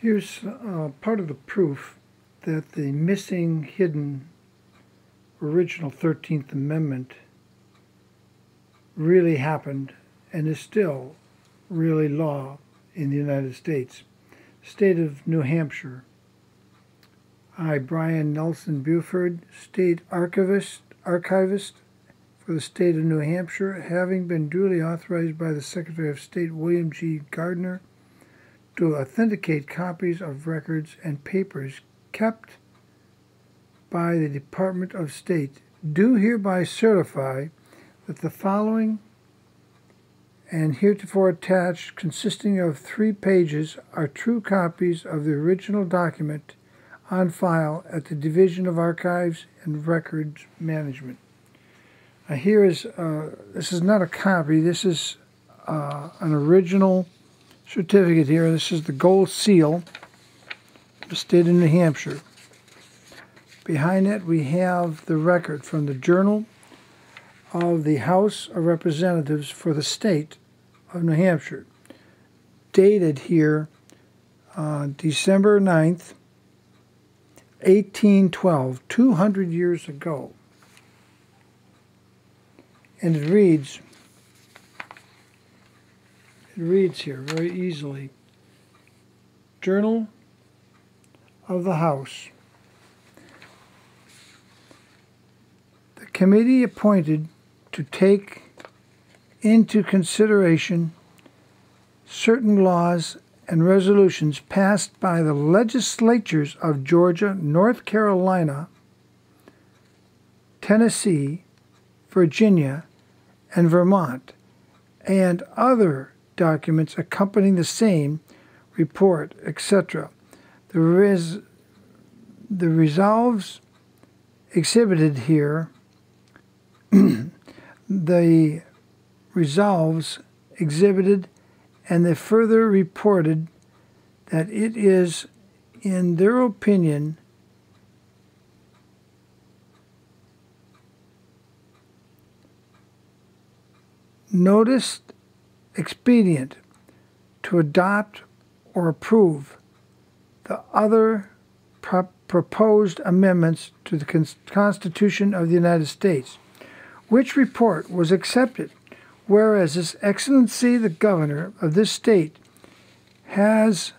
Here's part of the proof that the missing, hidden, original 13th Amendment really happened and is still really law in the United States. State of New Hampshire. I, Brian Nelson Buford, State Archivist for the State of New Hampshire, having been duly authorized by the Secretary of State William G. Gardner to authenticate copies of records and papers kept by the Department of State, do hereby certify that the following and heretofore attached, consisting of 3 pages, are true copies of the original document on file at the Division of Archives and Records Management. Here is, this is not a copy, this is an original certificate here. This is the gold seal of the state of New Hampshire. Behind it we have the record from the Journal of the House of Representatives for the state of New Hampshire, dated here December 9th, 1812, 200 years ago. And it reads here very easily, Journal of the House. The committee appointed to take into consideration certain laws and resolutions passed by the legislatures of Georgia, North Carolina, Tennessee, Virginia, and Vermont, and other documents accompanying the same report, etc. The resolves exhibited here, the resolves exhibited, and they further reported that it is, in their opinion, noticed expedient to adopt or approve the other proposed amendments to the Constitution of the United States, which report was accepted, whereas His Excellency the Governor of this state has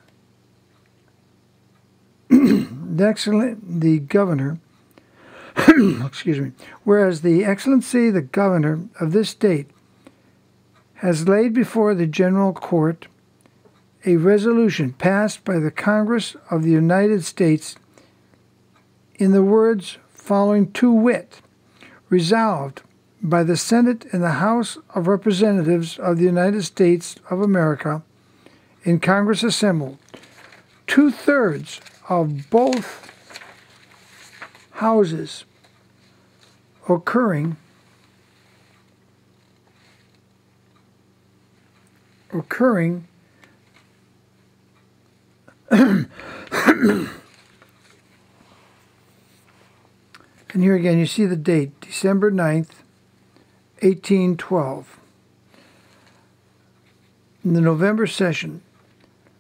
whereas the Excellency the Governor of this state has laid before the General Court a resolution passed by the Congress of the United States in the words following, to wit, resolved by the Senate and the House of Representatives of the United States of America in Congress assembled, 2/3 of both houses occurring and here again you see the date, December 9th, 1812. In the November session,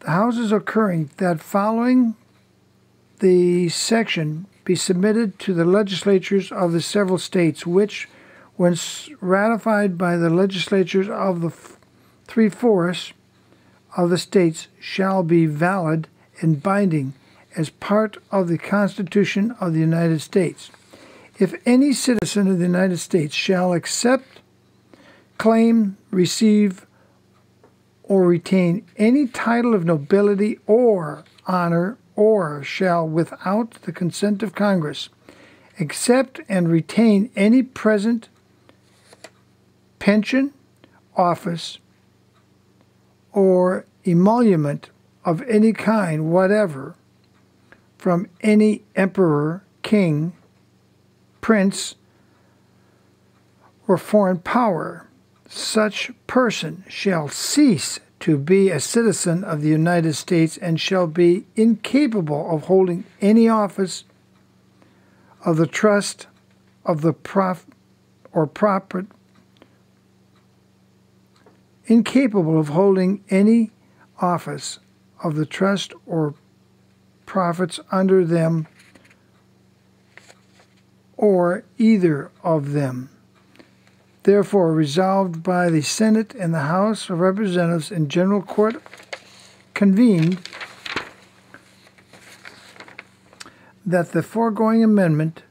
the houses occurring that following the section be submitted to the legislatures of the several states, which, when ratified by the legislatures of the 3/4 of the states, shall be valid and binding as part of the Constitution of the United States. If any citizen of the United States shall accept, claim, receive, or retain any title of nobility or honor, or shall, without the consent of Congress, accept and retain any present, pension, office, or emolument of any kind whatever from any emperor, king, prince, or foreign power, such person shall cease to be a citizen of the United States and shall be incapable of holding any office of the trust of the incapable of holding any office of the trust or profits under them or either of them. Therefore, resolved by the Senate and the House of Representatives in General Court convened that the foregoing amendment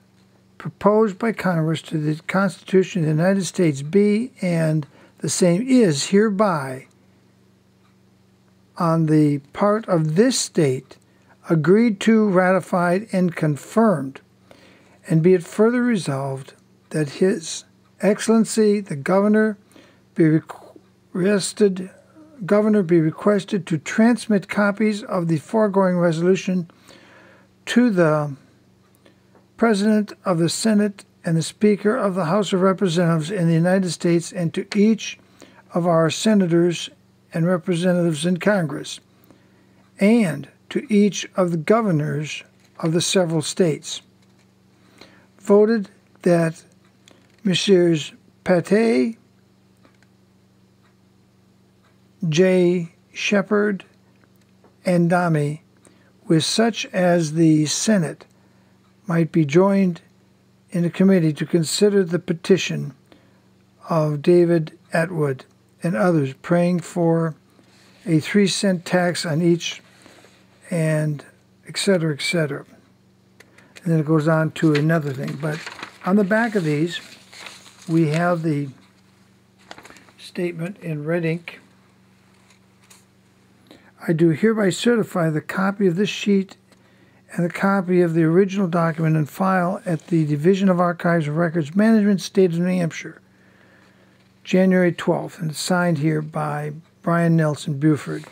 proposed by Congress to the Constitution of the United States be, and the same is hereby, on the part of this state, agreed to, ratified, and confirmed, and be it further resolved that His Excellency the Governor be requested to transmit copies of the foregoing resolution to the President of the Senate and the Speaker of the House of Representatives in the United States, and to each of our senators and representatives in Congress, and to each of the governors of the several states. Voted that Messrs. Pate, J. Shepard, and Dami, with such as the Senate, might be joined in a committee to consider the petition of David Atwood and others praying for a 3-cent tax on each, and etc., etc. And then it goes on to another thing. But on the back of these, we have the statement in red ink. I do hereby certify the copy of this sheet and the copy of the original document and file at the Division of Archives and Records Management, State of New Hampshire, January 12th, and it's signed here by Brian Nelson Buford.